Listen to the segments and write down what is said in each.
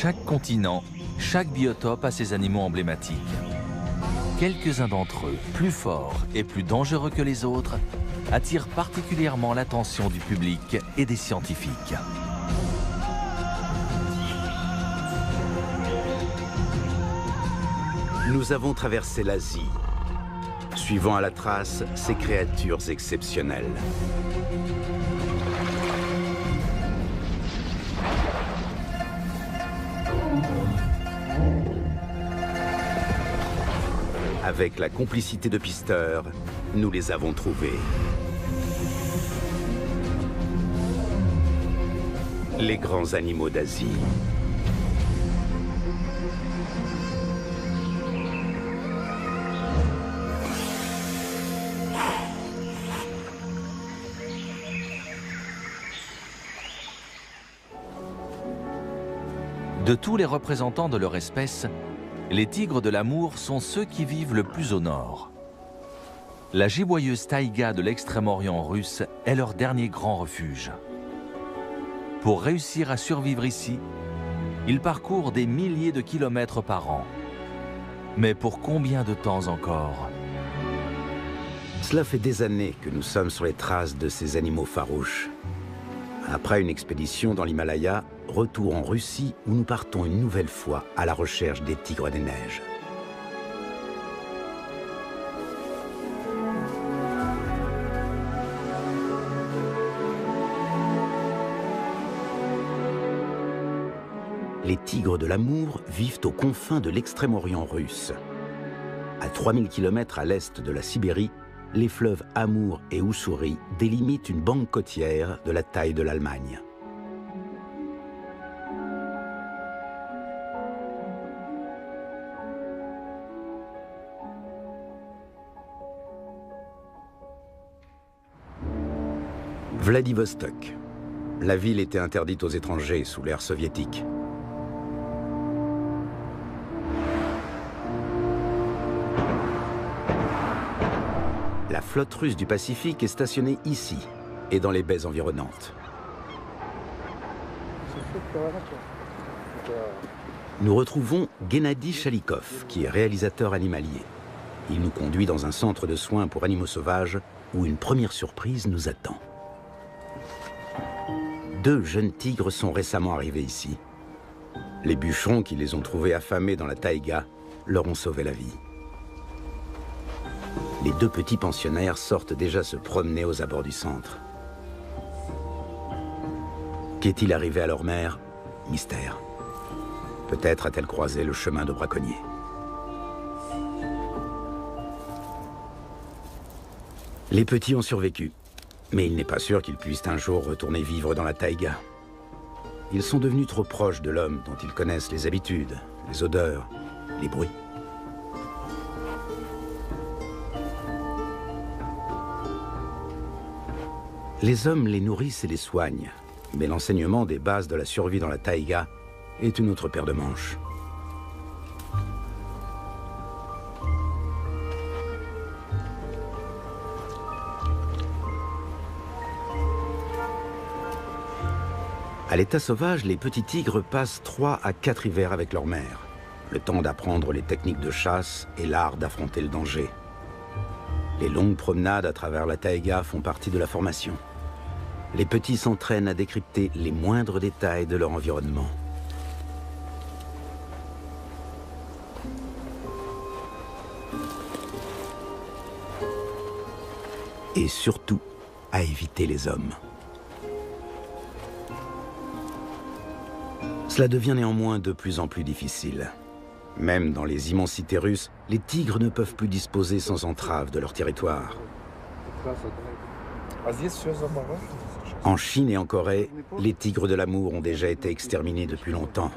Chaque continent, chaque biotope a ses animaux emblématiques. Quelques-uns d'entre eux, plus forts et plus dangereux que les autres, attirent particulièrement l'attention du public et des scientifiques. Nous avons traversé l'Asie, suivant à la trace ces créatures exceptionnelles. Avec la complicité de pisteurs, nous les avons trouvés. Les grands animaux d'Asie. De tous les représentants de leur espèce, les tigres de l'Amour sont ceux qui vivent le plus au nord. La giboyeuse taïga de l'extrême-orient russe est leur dernier grand refuge. Pour réussir à survivre ici, ils parcourent des milliers de kilomètres par an. Mais pour combien de temps encore? Cela fait des années que nous sommes sur les traces de ces animaux farouches. Après une expédition dans l'Himalaya, retour en Russie où nous partons une nouvelle fois à la recherche des tigres des neiges. Les tigres de l'Amour vivent aux confins de l'extrême-orient russe. À 3000 km à l'est de la Sibérie, les fleuves Amour et Oussouris délimitent une bande côtière de la taille de l'Allemagne. Vladivostok. La ville était interdite aux étrangers sous l'ère soviétique. La flotte russe du Pacifique est stationnée ici et dans les baies environnantes. Nous retrouvons Gennady Chalikov, qui est réalisateur animalier. Il nous conduit dans un centre de soins pour animaux sauvages où une première surprise nous attend. 2 jeunes tigres sont récemment arrivés ici. Les bûcherons qui les ont trouvés affamés dans la taïga leur ont sauvé la vie. Les 2 petits pensionnaires sortent déjà se promener aux abords du centre. Qu'est-il arrivé à leur mère? Mystère. Peut-être a-t-elle croisé le chemin de braconniers. Les petits ont survécu, mais il n'est pas sûr qu'ils puissent un jour retourner vivre dans la taïga. Ils sont devenus trop proches de l'homme dont ils connaissent les habitudes, les odeurs, les bruits. Les hommes les nourrissent et les soignent, mais l'enseignement des bases de la survie dans la taïga est une autre paire de manches. À l'état sauvage, les petits tigres passent 3 à 4 hivers avec leur mère, le temps d'apprendre les techniques de chasse et l'art d'affronter le danger. Les longues promenades à travers la taïga font partie de la formation. Les petits s'entraînent à décrypter les moindres détails de leur environnement. Et surtout, à éviter les hommes. Cela devient néanmoins de plus en plus difficile. Même dans les immensités russes, les tigres ne peuvent plus disposer sans entrave de leur territoire. En Chine et en Corée, les tigres de l'Amour ont déjà été exterminés depuis longtemps.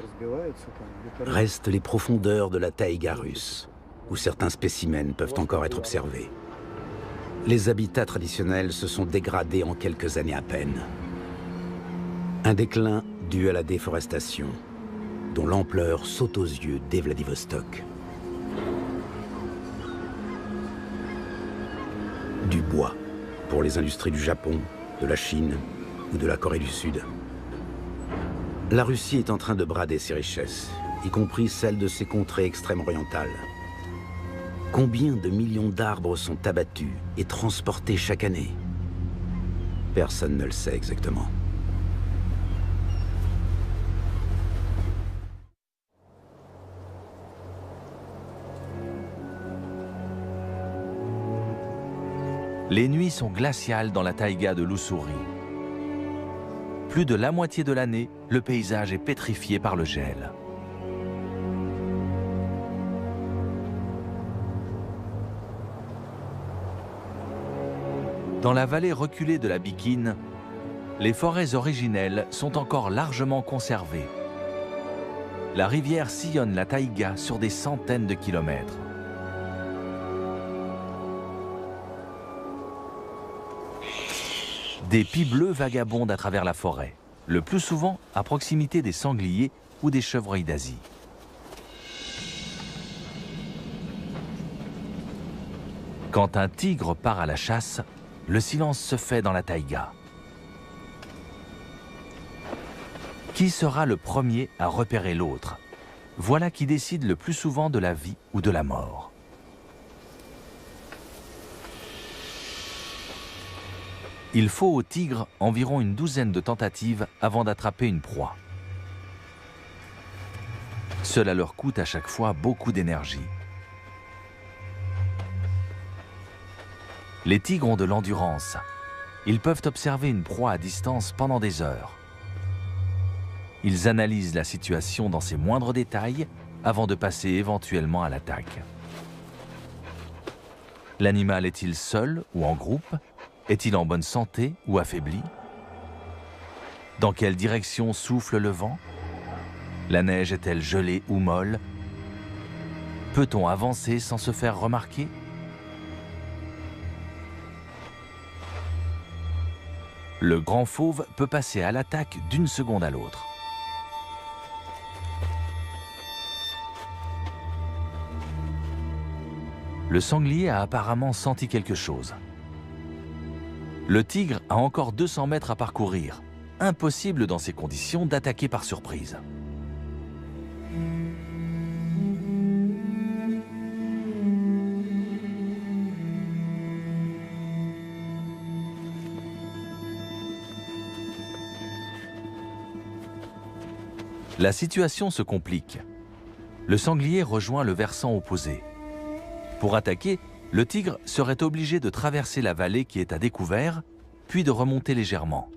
Restent les profondeurs de la taïga russe, où certains spécimens peuvent encore être observés. Les habitats traditionnels se sont dégradés en quelques années à peine. Un déclin dû à la déforestation, dont l'ampleur saute aux yeux dès Vladivostok. Du bois pour les industries du Japon, de la Chine ou de la Corée du Sud. La Russie est en train de brader ses richesses, y compris celles de ses contrées extrême-orientales. Combien de millions d'arbres sont abattus et transportés chaque année? Personne ne le sait exactement. Les nuits sont glaciales dans la taïga de l'Ussuri. Plus de la moitié de l'année, le paysage est pétrifié par le gel. Dans la vallée reculée de la Bikine, les forêts originelles sont encore largement conservées. La rivière sillonne la taïga sur des centaines de kilomètres. Des pies bleues vagabondent à travers la forêt, le plus souvent à proximité des sangliers ou des chevreuils d'Asie. Quand un tigre part à la chasse, le silence se fait dans la taïga. Qui sera le premier à repérer l'autre? Voilà qui décide le plus souvent de la vie ou de la mort. Il faut au tigre environ une douzaine de tentatives avant d'attraper une proie. Cela leur coûte à chaque fois beaucoup d'énergie. Les tigres ont de l'endurance. Ils peuvent observer une proie à distance pendant des heures. Ils analysent la situation dans ses moindres détails avant de passer éventuellement à l'attaque. L'animal est-il seul ou en groupe? Est-il en bonne santé ou affaibli? Dans quelle direction souffle le vent? La neige est-elle gelée ou molle? Peut-on avancer sans se faire remarquer? Le grand fauve peut passer à l'attaque d'une seconde à l'autre. Le sanglier a apparemment senti quelque chose. Le tigre a encore 200 mètres à parcourir. Impossible dans ces conditions d'attaquer par surprise. La situation se complique. Le sanglier rejoint le versant opposé. Pour attaquer, le tigre serait obligé de traverser la vallée qui est à découvert, puis de remonter légèrement.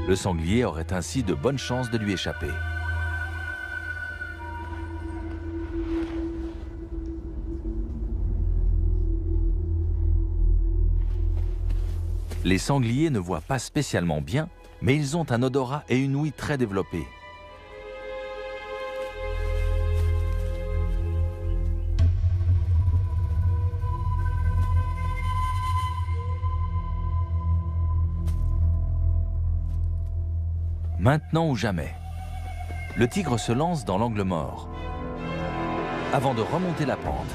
Le sanglier aurait ainsi de bonnes chances de lui échapper. Les sangliers ne voient pas spécialement bien, mais ils ont un odorat et une ouïe très développés. Maintenant ou jamais, le tigre se lance dans l'angle mort, avant de remonter la pente.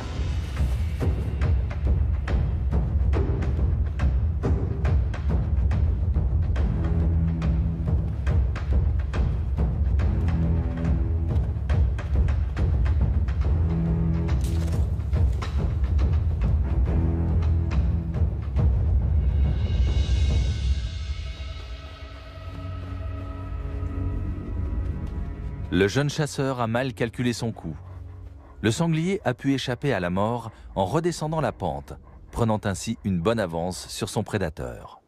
Le jeune chasseur a mal calculé son coup. Le sanglier a pu échapper à la mort en redescendant la pente, prenant ainsi une bonne avance sur son prédateur.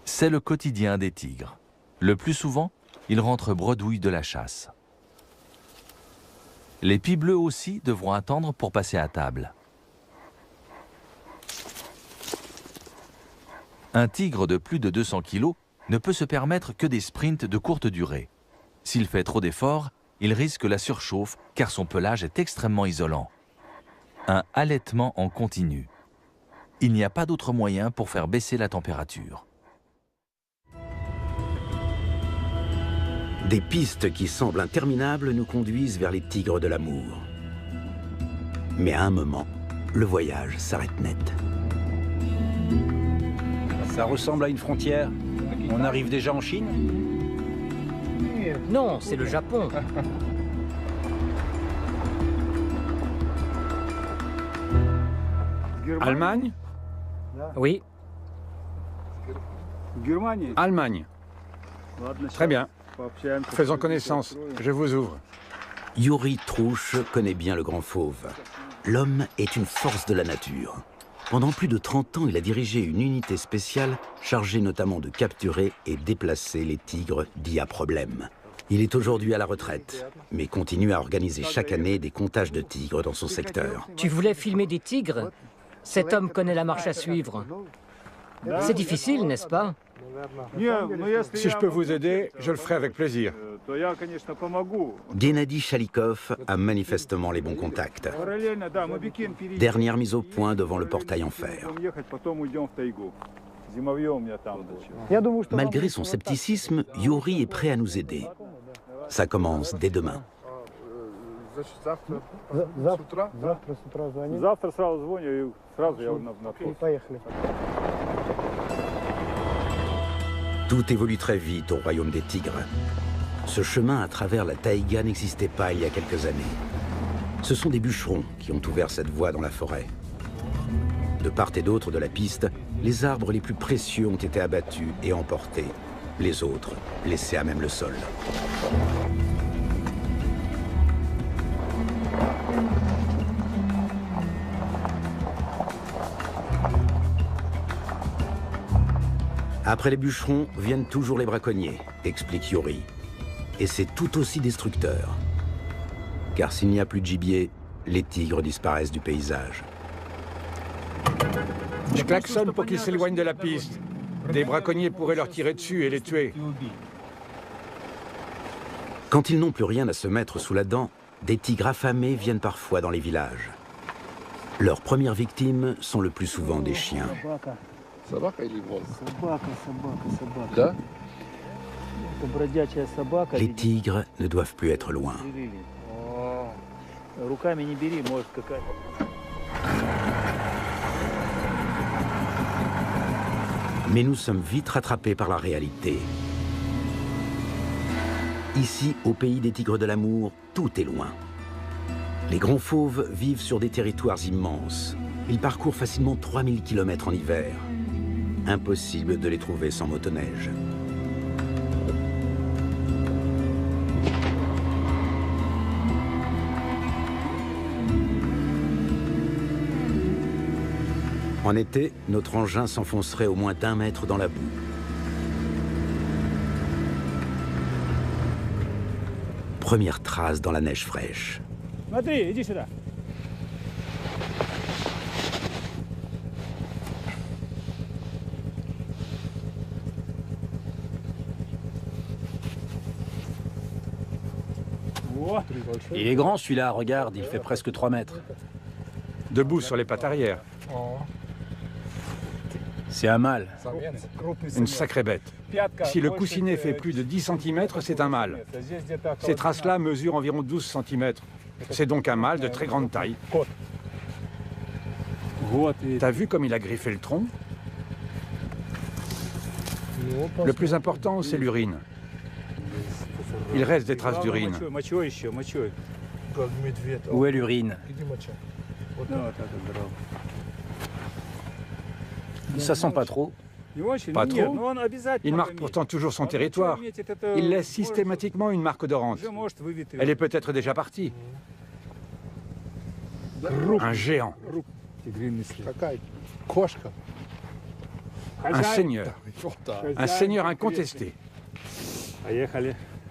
C'est le quotidien des tigres. Le plus souvent, ils rentrent bredouilles de la chasse. Les pies bleues aussi devront attendre pour passer à table. Un tigre de plus de 200 kg ne peut se permettre que des sprints de courte durée. S'il fait trop d'efforts, il risque la surchauffe car son pelage est extrêmement isolant. Un halètement en continu. Il n'y a pas d'autre moyen pour faire baisser la température. Des pistes qui semblent interminables nous conduisent vers les tigres de l'amour. Mais à un moment, le voyage s'arrête net. Ça ressemble à une frontière. On arrive déjà en Chine? Non, c'est le Japon. Allemagne? Oui, Allemagne. Très bien. Faisons connaissance. Je vous ouvre. Yuri Trouche connaît bien le grand fauve. L'homme est une force de la nature. Pendant plus de 30 ans, il a dirigé une unité spéciale chargée notamment de capturer et déplacer les tigres dits à problème. Il est aujourd'hui à la retraite, mais continue à organiser chaque année des comptages de tigres dans son secteur. tu voulais filmer des tigres? Cet homme connaît la marche à suivre. C'est difficile, n'est-ce pas? Si je peux vous aider, je le ferai avec plaisir. Gennady Chalikov a manifestement les bons contacts. Dernière mise au point devant le portail en fer. Malgré son scepticisme, Yuri est prêt à nous aider. Ça commence dès demain. Tout évolue très vite au royaume des tigres. Ce chemin à travers la taïga n'existait pas il y a quelques années. Ce sont des bûcherons qui ont ouvert cette voie dans la forêt. De part et d'autre de la piste, les arbres les plus précieux ont été abattus et emportés. Les autres, laissés à même le sol. Après les bûcherons, viennent toujours les braconniers, explique Yuri. Et c'est tout aussi destructeur. Car s'il n'y a plus de gibier, les tigres disparaissent du paysage. Je klaxonne pour qu'ils s'éloignent de la piste. Des braconniers pourraient leur tirer dessus et les tuer. Quand ils n'ont plus rien à se mettre sous la dent, des tigres affamés viennent parfois dans les villages. Leurs premières victimes sont le plus souvent des chiens. Les tigres ne doivent plus être loin. Mais nous sommes vite rattrapés par la réalité. Ici, au pays des tigres de l'amour, tout est loin. Les grands fauves vivent sur des territoires immenses. Ils parcourent facilement 3000 km en hiver. Impossible de les trouver sans motoneige. En été, notre engin s'enfoncerait au moins d'1 mètre dans la boue. Première trace dans la neige fraîche. Il est grand celui-là, regarde, il fait presque 3 mètres. Debout sur les pattes arrière. C'est un mâle. Une sacrée bête. Si le coussinet fait plus de 10 cm, c'est un mâle. Ces traces-là mesurent environ 12 cm. C'est donc un mâle de très grande taille. T'as vu comme il a griffé le tronc? Le plus important, c'est l'urine. Il reste des traces d'urine. Où est l'urine? Ça sent pas trop. Pas trop. Il marque pourtant toujours son territoire. Il laisse systématiquement une marque de rente. Elle est peut-être déjà partie. Un géant. Un seigneur. Un seigneur incontesté.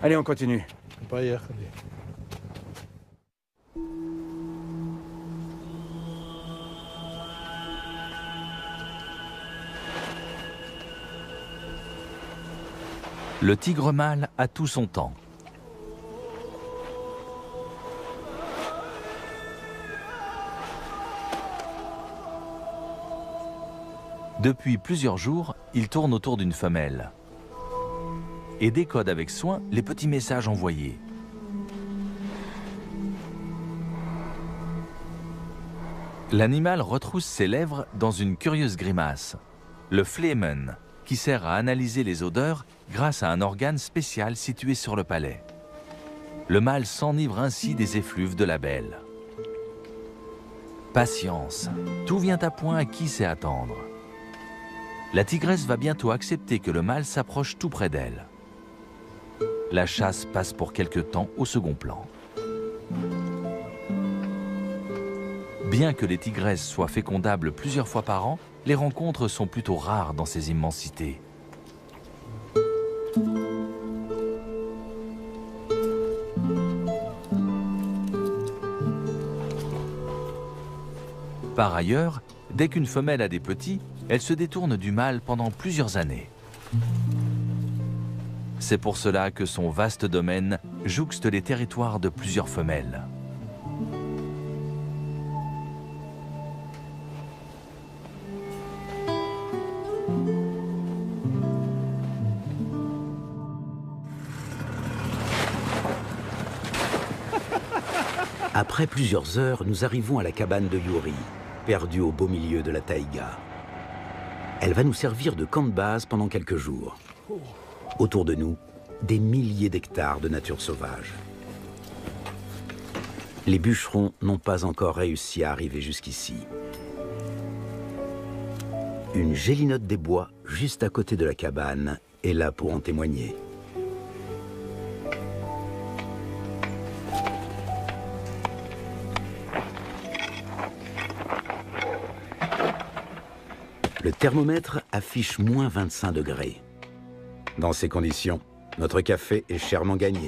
Allez, on continue. Le tigre mâle a tout son temps. Depuis plusieurs jours, il tourne autour d'une femelle et décode avec soin les petits messages envoyés. L'animal retrousse ses lèvres dans une curieuse grimace, le Flehmen, qui sert à analyser les odeurs grâce à un organe spécial situé sur le palais. Le mâle s'enivre ainsi des effluves de la belle. Patience, tout vient à point à qui sait attendre. La tigresse va bientôt accepter que le mâle s'approche tout près d'elle. La chasse passe pour quelque temps au second plan. Bien que les tigresses soient fécondables plusieurs fois par an, les rencontres sont plutôt rares dans ces immensités. Par ailleurs, dès qu'une femelle a des petits, elle se détourne du mâle pendant plusieurs années. C'est pour cela que son vaste domaine jouxte les territoires de plusieurs femelles. Après plusieurs heures, nous arrivons à la cabane de Yuri, perdue au beau milieu de la taïga. Elle va nous servir de camp de base pendant quelques jours. Autour de nous, des milliers d'hectares de nature sauvage. Les bûcherons n'ont pas encore réussi à arriver jusqu'ici. Une gélinote des bois, juste à côté de la cabane, est là pour en témoigner. Le thermomètre affiche moins 25 degrés. Dans ces conditions, notre café est chèrement gagné.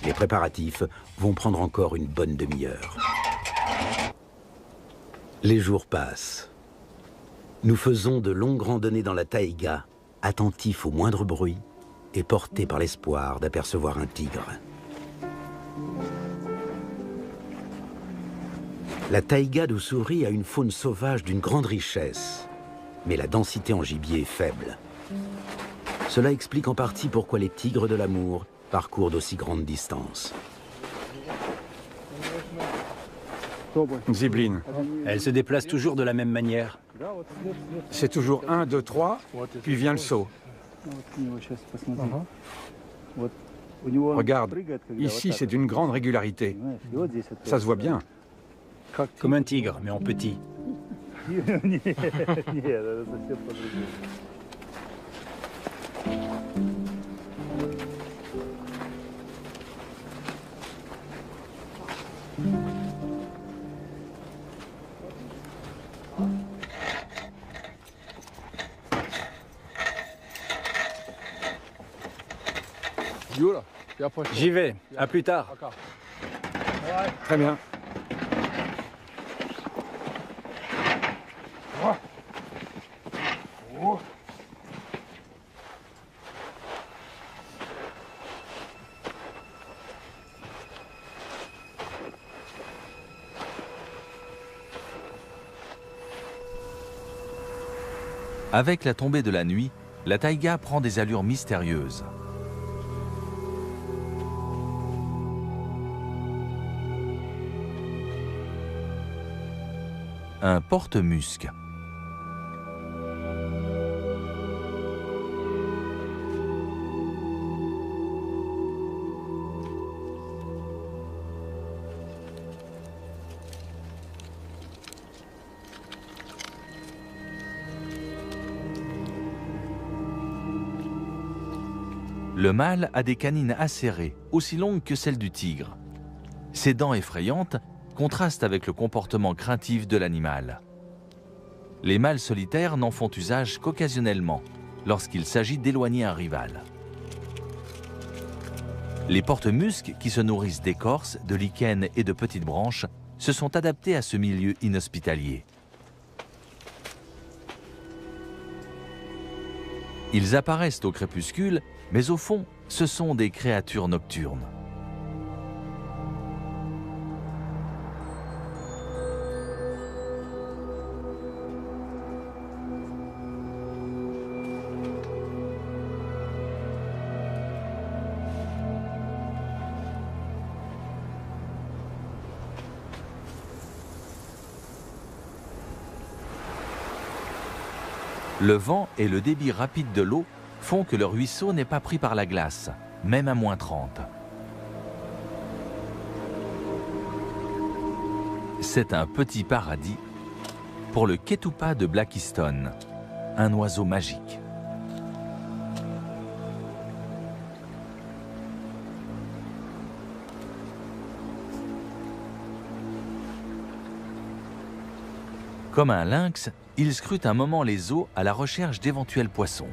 Les préparatifs vont prendre encore une bonne demi-heure. Les jours passent. Nous faisons de longues randonnées dans la taïga, attentifs au moindre bruit et portés par l'espoir d'apercevoir un tigre. La taïga d'Ussuri a une faune sauvage d'une grande richesse, mais la densité en gibier est faible. Cela explique en partie pourquoi les tigres de l'amour parcourent d'aussi grandes distances. Zibline, Elle se déplace toujours de la même manière. c'est toujours 1, 2, 3, puis vient le saut. Regarde, ici c'est d'une grande régularité. Ça se voit bien. Comme un tigre, mais en petit. J'y vais, à plus tard. Très bien. Avec la tombée de la nuit, la taïga prend des allures mystérieuses. Un porte-musc. Le mâle a des canines acérées, aussi longues que celles du tigre. Ses dents effrayantes contrastent avec le comportement craintif de l'animal. Les mâles solitaires n'en font usage qu'occasionnellement, lorsqu'il s'agit d'éloigner un rival. Les porte-muscs, qui se nourrissent d'écorces, de lichens et de petites branches, se sont adaptés à ce milieu inhospitalier. Ils apparaissent au crépuscule, mais au fond, ce sont des créatures nocturnes. Le vent et le débit rapide de l'eau font que le ruisseau n'est pas pris par la glace, même à -30. C'est un petit paradis pour le Ketupa de Blakiston, un oiseau magique. Comme un lynx, il scrute un moment les eaux à la recherche d'éventuels poissons.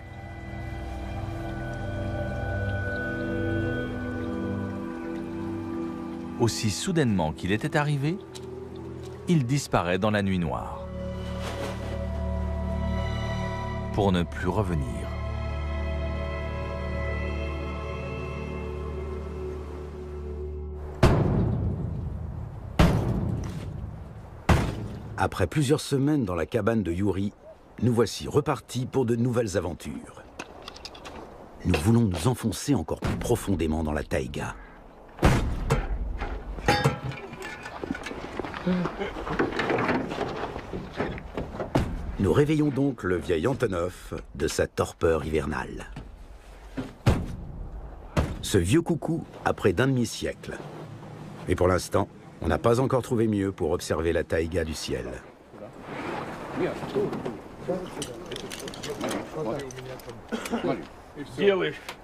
Aussi soudainement qu'il était arrivé, il disparaît dans la nuit noire, pour ne plus revenir. Après plusieurs semaines dans la cabane de Yuri, nous voici repartis pour de nouvelles aventures. Nous voulons nous enfoncer encore plus profondément dans la taïga. Nous réveillons donc le vieil Antonov de sa torpeur hivernale. Ce vieux coucou a près d'un demi-siècle. Et pour l'instant, on n'a pas encore trouvé mieux pour observer la taïga du ciel.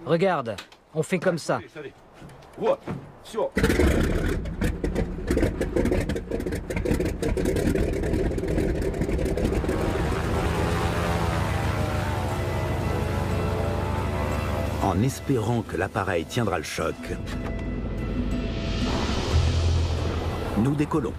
Regarde, on fait comme ça. En espérant que l'appareil tiendra le choc, nous décollons.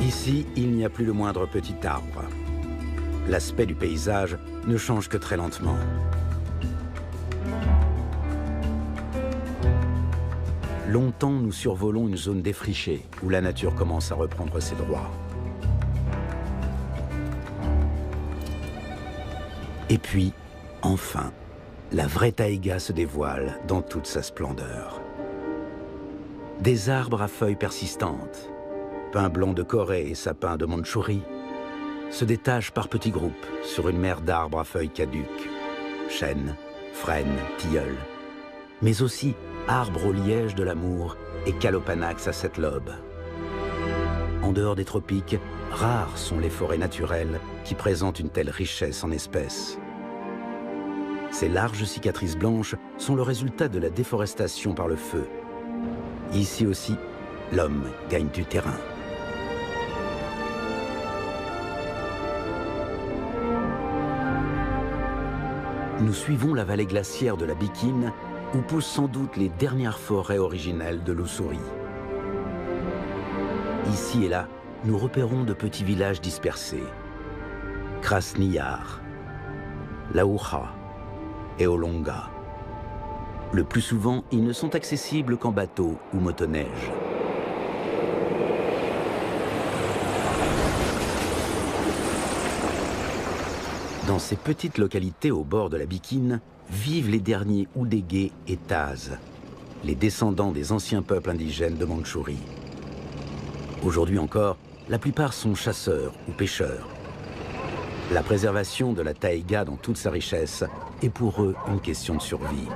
Ici, il n'y a plus le moindre petit arbre. L'aspect du paysage ne change que très lentement. Longtemps, nous survolons une zone défrichée où la nature commence à reprendre ses droits. Et puis, enfin, la vraie taïga se dévoile dans toute sa splendeur. Des arbres à feuilles persistantes, pins blancs de Corée et sapins de Mandchourie, se détachent par petits groupes sur une mer d'arbres à feuilles caduques, chênes, frênes, tilleuls, mais aussi arbres au liège de l'amour et calopanax à 7 lobes. En dehors des tropiques, rares sont les forêts naturelles qui présentent une telle richesse en espèces. Ces larges cicatrices blanches sont le résultat de la déforestation par le feu. Ici aussi, l'homme gagne du terrain. Nous suivons la vallée glaciaire de la Bikine, où poussent sans doute les dernières forêts originelles de l'Ussuri. Ici et là, nous repérons de petits villages dispersés. Krasny Yar, Laoucha et Olonga. Le plus souvent, ils ne sont accessibles qu'en bateau ou motoneige. Dans ces petites localités au bord de la Bikine, vivent les derniers Oudégués et Tazes, les descendants des anciens peuples indigènes de Mandchourie. Aujourd'hui encore, la plupart sont chasseurs ou pêcheurs. La préservation de la taïga dans toute sa richesse est pour eux une question de survie.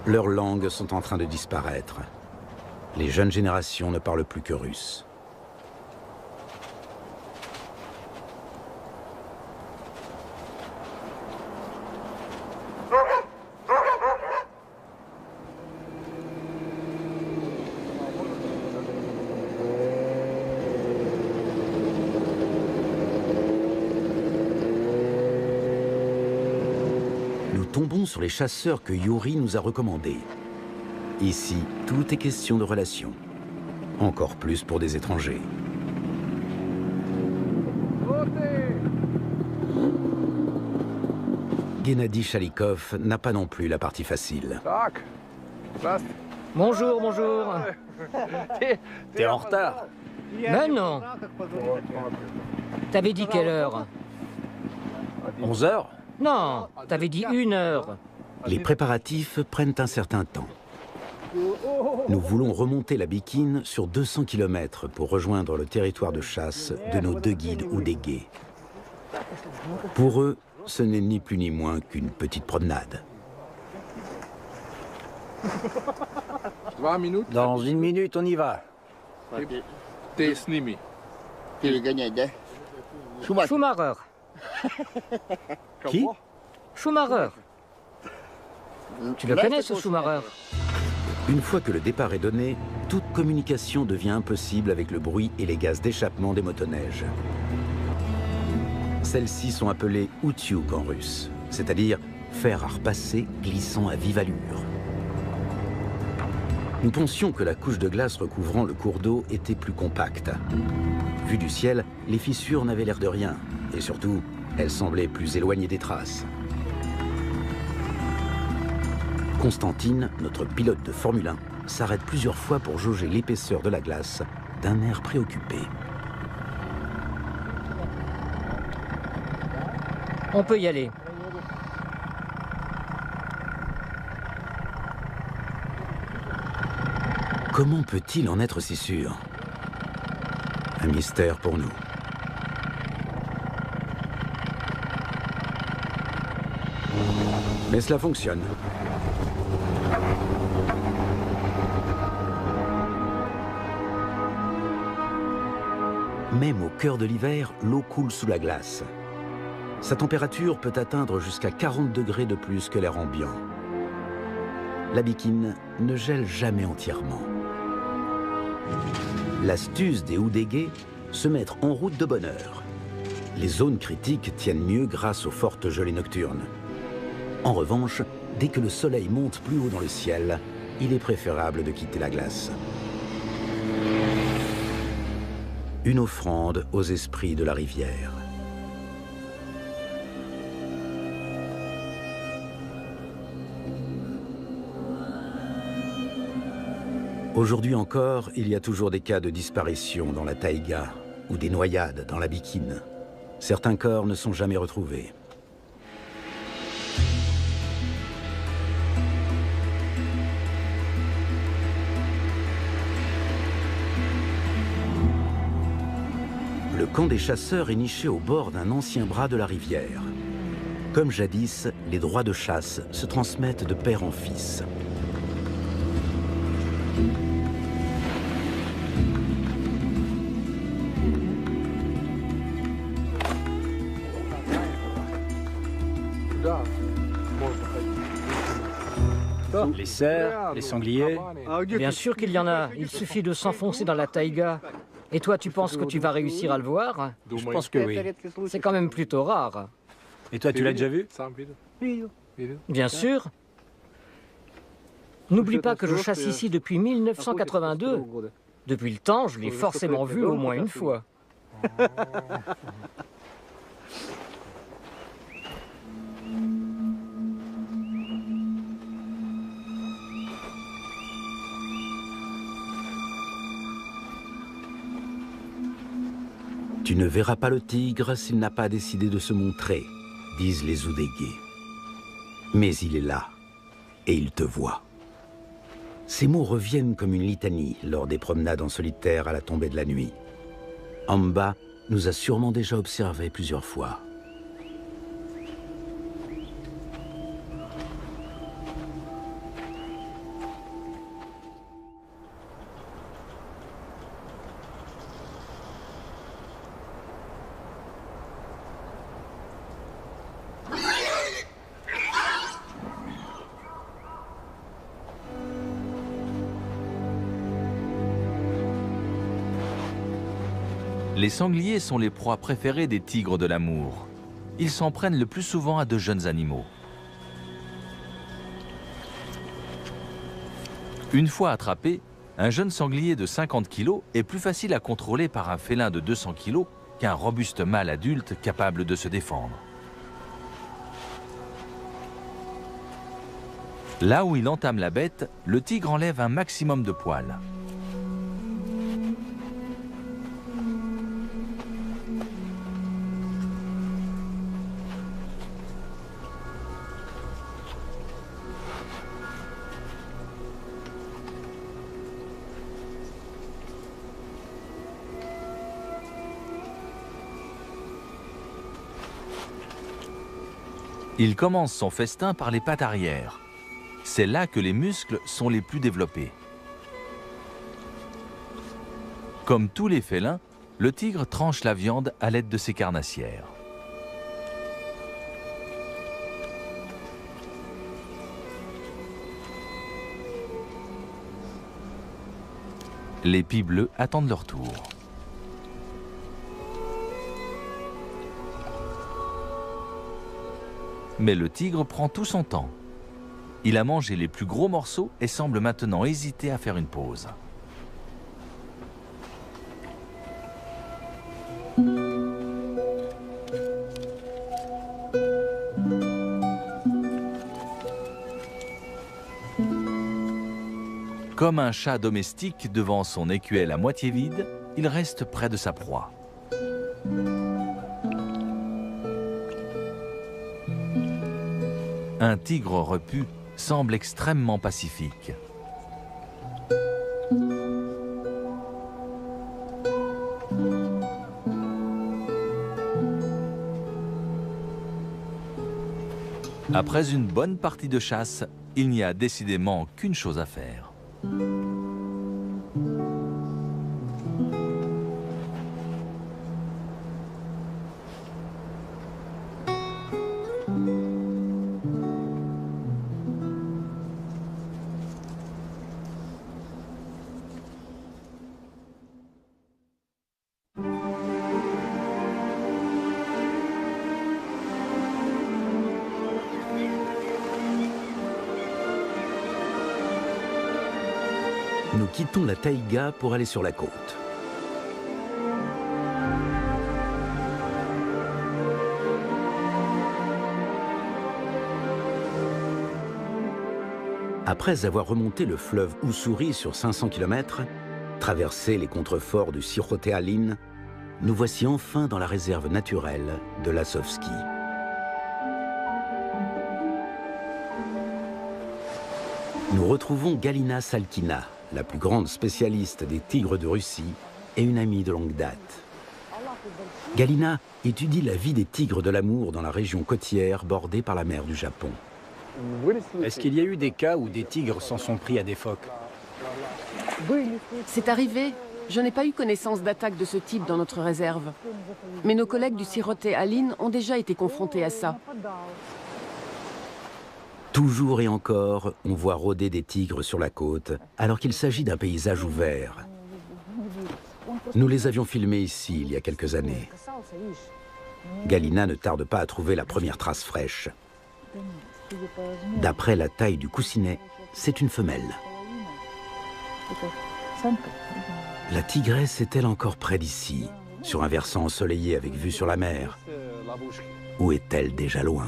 Leurs langues sont en train de disparaître. Les jeunes générations ne parlent plus que russe. Nous tombons sur les chasseurs que Yuri nous a recommandés. Ici, tout est question de relations. Encore plus pour des étrangers. Gennady Chalikov n'a pas non plus la partie facile. Bonjour, bonjour. T'es en retard. Mais non. T'avais dit quelle heure? 11 heures? Non, t'avais dit 1 heure. Les préparatifs prennent un certain temps. Nous voulons remonter la Bikine sur 200 km pour rejoindre le territoire de chasse de nos 2 guides oudégués. Pour eux, ce n'est ni plus ni moins qu'une petite promenade. Dans 1 minute, on y va. Schumacher. Qui? Schumacher. Tu le connais, ce Schumacher? Une fois que le départ est donné, toute communication devient impossible avec le bruit et les gaz d'échappement des motoneiges. Celles-ci sont appelées outyuk en russe, c'est-à-dire fer à repasser glissant à vive allure. Nous pensions que la couche de glace recouvrant le cours d'eau était plus compacte. Vu du ciel, les fissures n'avaient l'air de rien, et surtout, elles semblaient plus éloignées des traces. Constantine, notre pilote de Formule 1, s'arrête plusieurs fois pour jauger l'épaisseur de la glace d'un air préoccupé. On peut y aller. Comment peut-il en être si sûr? Un mystère pour nous. Mais cela fonctionne. Même au cœur de l'hiver, l'eau coule sous la glace. Sa température peut atteindre jusqu'à 40 degrés de plus que l'air ambiant. La Bikine ne gèle jamais entièrement. L'astuce des oudégués, se mettre en route de bonne heure. Les zones critiques tiennent mieux grâce aux fortes gelées nocturnes. En revanche, dès que le soleil monte plus haut dans le ciel, il est préférable de quitter la glace. Une offrande aux esprits de la rivière. Aujourd'hui encore, il y a toujours des cas de disparition dans la taïga ou des noyades dans la Bikine. Certains corps ne sont jamais retrouvés. Le camp des chasseurs est niché au bord d'un ancien bras de la rivière. Comme jadis, les droits de chasse se transmettent de père en fils. Les cerfs, les sangliers. Bien sûr qu'il y en a. Il suffit de s'enfoncer dans la taïga. Et toi, tu penses que tu vas réussir à le voir? Je pense que oui. C'est quand même plutôt rare. Et toi, tu l'as déjà vu? Bien sûr. N'oublie pas que je chasse ici depuis 1982. Depuis le temps, je l'ai forcément vu au moins une fois. Tu ne verras pas le tigre s'il n'a pas décidé de se montrer, disent les oudégués. Mais il est là, et il te voit. Ces mots reviennent comme une litanie lors des promenades en solitaire à la tombée de la nuit. Amba nous a sûrement déjà observés plusieurs fois. Les sangliers sont les proies préférées des tigres de l'amour. Ils s'en prennent le plus souvent à de jeunes animaux. Une fois attrapé, un jeune sanglier de 50 kg est plus facile à contrôler par un félin de 200 kg qu'un robuste mâle adulte capable de se défendre. Là où il entame la bête, le tigre enlève un maximum de poils. Il commence son festin par les pattes arrière. C'est là que les muscles sont les plus développés. Comme tous les félins, le tigre tranche la viande à l'aide de ses carnassières. Les pies bleues attendent leur tour. Mais le tigre prend tout son temps. Il a mangé les plus gros morceaux et semble maintenant hésiter à faire une pause. Comme un chat domestique devant son écuelle à moitié vide, il reste près de sa proie. Un tigre repu semble extrêmement pacifique. Après une bonne partie de chasse, il n'y a décidément qu'une chose à faire. Nous quittons la taïga pour aller sur la côte. Après avoir remonté le fleuve Ussuri sur 500 km, traversé les contreforts du Siroté Alin, nous voici enfin dans la réserve naturelle de l'Azovski. Nous retrouvons Galina Salkina, la plus grande spécialiste des tigres de Russie et une amie de longue date. Galina étudie la vie des tigres de l'Amour dans la région côtière bordée par la mer du Japon. Est-ce qu'il y a eu des cas où des tigres s'en sont pris à des phoques? C'est arrivé. Je n'ai pas eu connaissance d'attaques de ce type dans notre réserve. Mais nos collègues du Siroté Alin ont déjà été confrontés à ça. Toujours et encore, on voit rôder des tigres sur la côte, alors qu'il s'agit d'un paysage ouvert. Nous les avions filmés ici, il y a quelques années. Galina ne tarde pas à trouver la première trace fraîche. D'après la taille du coussinet, c'est une femelle. La tigresse est-elle encore près d'ici, sur un versant ensoleillé avec vue sur la mer? Ou est-elle déjà loin?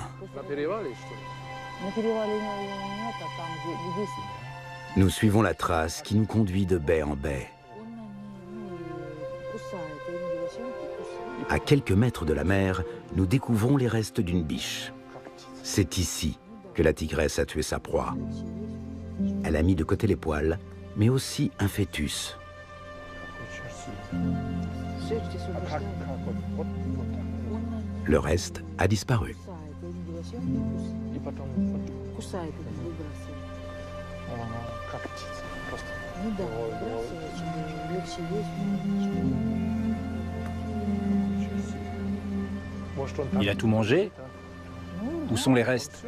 Nous suivons la trace qui nous conduit de baie en baie. À quelques mètres de la mer, nous découvrons les restes d'une biche. C'est ici que la tigresse a tué sa proie. Elle a mis de côté les poils, mais aussi un fœtus. Le reste a disparu. Il a tout mangé? Où sont les restes?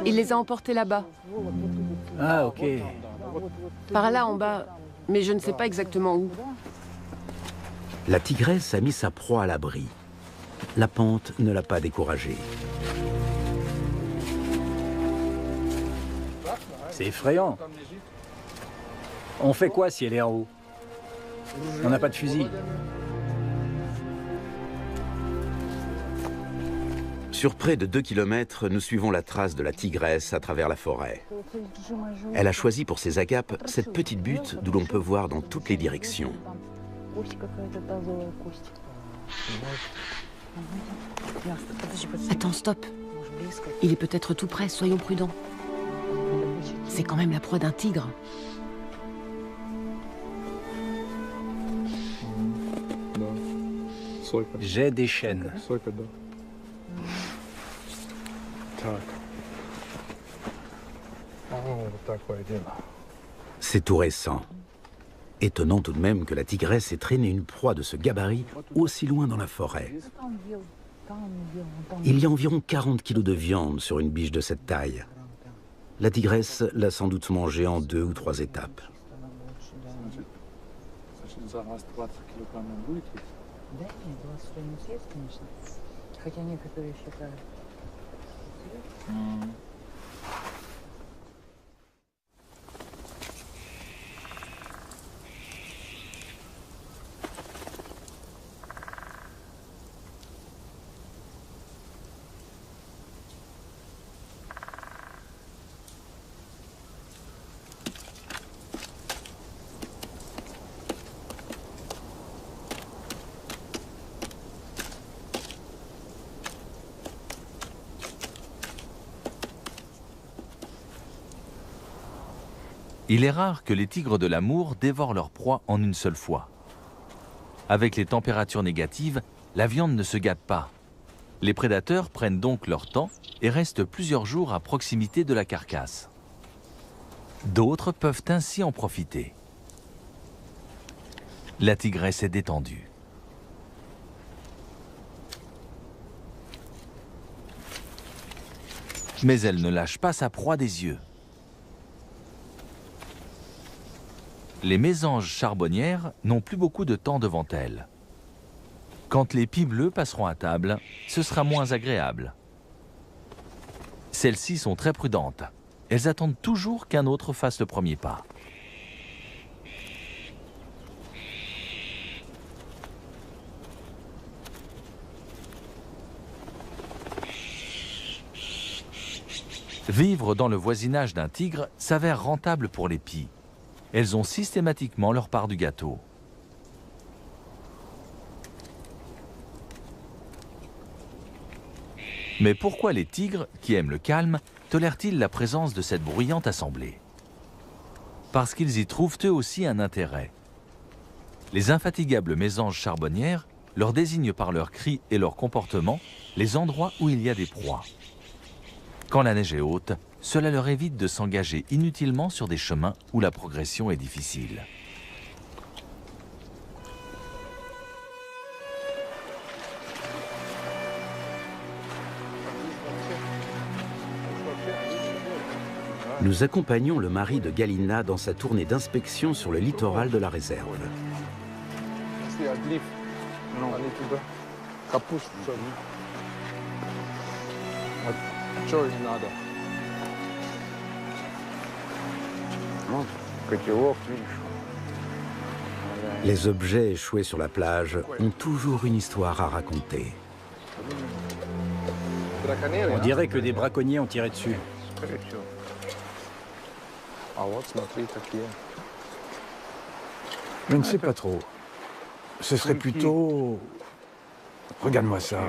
Il les a emportés là-bas, Ah, ok. par là en bas, mais je ne sais pas exactement où. La tigresse a mis sa proie à l'abri. La pente ne l'a pas découragée. C'est effrayant. On fait quoi si elle est en haut? On n'a pas de fusil. Sur près de 2 km, nous suivons la trace de la tigresse à travers la forêt. Elle a choisi pour ses agapes cette petite butte d'où l'on peut voir dans toutes les directions. Attends, stop. Il est peut-être tout près, soyons prudents. C'est quand même la proie d'un tigre. J'ai des chaînes. C'est tout récent. Étonnant tout de même que la tigresse ait traîné une proie de ce gabarit aussi loin dans la forêt. Il y a environ 40 kilos de viande sur une biche de cette taille. La tigresse l'a sans doute mangée en 2 ou 3 étapes. Il est rare que les tigres de l'amour dévorent leur proie en une seule fois. Avec les températures négatives, la viande ne se gâte pas. Les prédateurs prennent donc leur temps et restent plusieurs jours à proximité de la carcasse. D'autres peuvent ainsi en profiter. La tigresse est détendue. Mais elle ne lâche pas sa proie des yeux. Les mésanges charbonnières n'ont plus beaucoup de temps devant elles. Quand les pies bleues passeront à table, ce sera moins agréable. Celles-ci sont très prudentes. Elles attendent toujours qu'un autre fasse le premier pas. Vivre dans le voisinage d'un tigre s'avère rentable pour les pies. Elles ont systématiquement leur part du gâteau. Mais pourquoi les tigres, qui aiment le calme, tolèrent-ils la présence de cette bruyante assemblée? Parce qu'ils y trouvent eux aussi un intérêt. Les infatigables mésanges charbonnières leur désignent par leurs cris et leur comportement les endroits où il y a des proies. Quand la neige est haute, cela leur évite de s'engager inutilement sur des chemins où la progression est difficile. Nous accompagnons le mari de Galina dans sa tournée d'inspection sur le littoral de la réserve. Les objets échoués sur la plage ont toujours une histoire à raconter. On dirait que des braconniers ont tiré dessus. Je ne sais pas trop. Ce serait plutôt... Regarde-moi ça.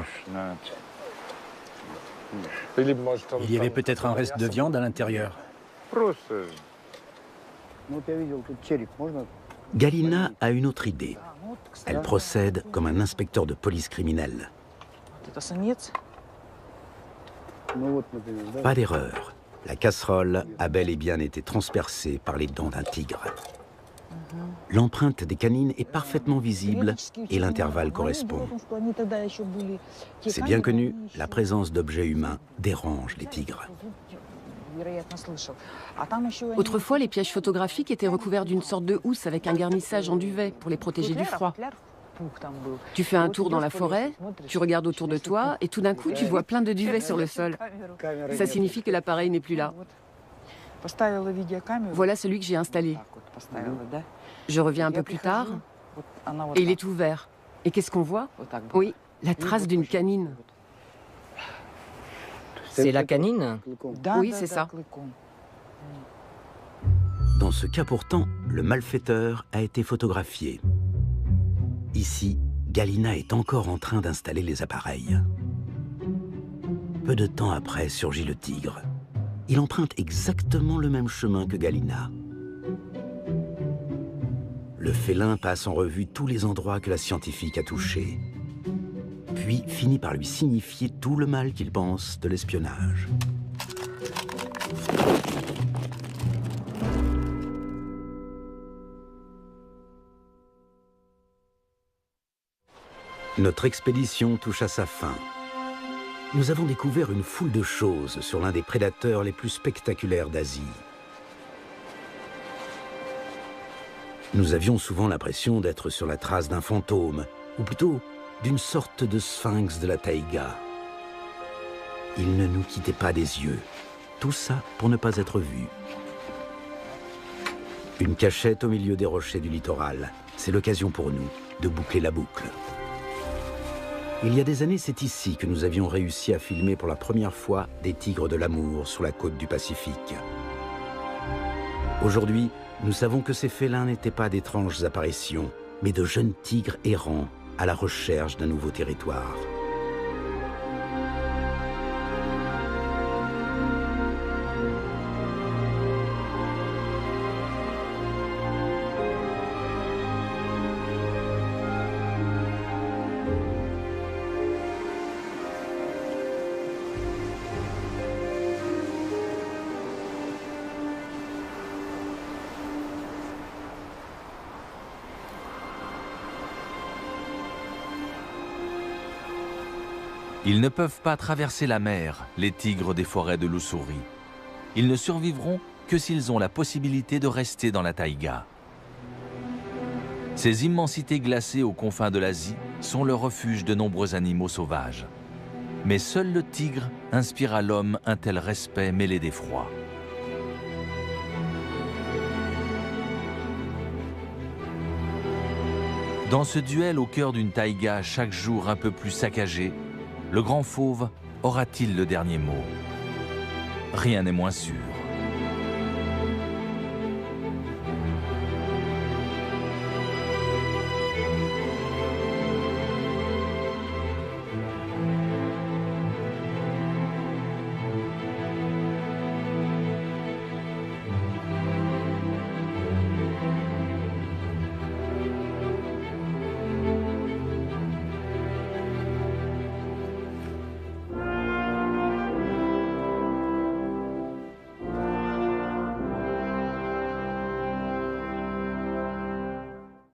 Il y avait peut-être un reste de viande à l'intérieur. Galina a une autre idée. Elle procède comme un inspecteur de police criminelle. Pas d'erreur. La casserole a bel et bien été transpercée par les dents d'un tigre. L'empreinte des canines est parfaitement visible et l'intervalle correspond. C'est bien connu, la présence d'objets humains dérange les tigres. Autrefois, les pièges photographiques étaient recouverts d'une sorte de housse avec un garnissage en duvet pour les protéger du froid. Tu fais un tour dans la forêt, tu regardes autour de toi et tout d'un coup, tu vois plein de duvets sur le sol. Ça signifie que l'appareil n'est plus là. Voilà celui que j'ai installé. Je reviens un peu plus tard et il est ouvert. Et qu'est-ce qu'on voit? Oui, la trace d'une canine. C'est la canine? Oui, c'est ça. Dans ce cas pourtant, le malfaiteur a été photographié. Ici, Galina est encore en train d'installer les appareils. Peu de temps après surgit le tigre. Il emprunte exactement le même chemin que Galina. Le félin passe en revue tous les endroits que la scientifique a touchés, puis finit par lui signifier tout le mal qu'il pense de l'espionnage. Notre expédition touche à sa fin. Nous avons découvert une foule de choses sur l'un des prédateurs les plus spectaculaires d'Asie. Nous avions souvent l'impression d'être sur la trace d'un fantôme, ou plutôt d'une sorte de sphinx de la taïga. Il ne nous quittait pas des yeux, tout ça pour ne pas être vu. Une cachette au milieu des rochers du littoral, c'est l'occasion pour nous de boucler la boucle. Il y a des années, c'est ici que nous avions réussi à filmer pour la première fois des tigres de l'amour sur la côte du Pacifique. Aujourd'hui, nous savons que ces félins n'étaient pas d'étranges apparitions, mais de jeunes tigres errants à la recherche d'un nouveau territoire. Ils ne peuvent pas traverser la mer, les tigres des forêts de l'Ussuri. Ils ne survivront que s'ils ont la possibilité de rester dans la taïga. Ces immensités glacées aux confins de l'Asie sont le refuge de nombreux animaux sauvages. Mais seul le tigre inspire à l'homme un tel respect mêlé d'effroi. Dans ce duel au cœur d'une taïga chaque jour un peu plus saccagée, le grand fauve aura-t-il le dernier mot? Rien n'est moins sûr.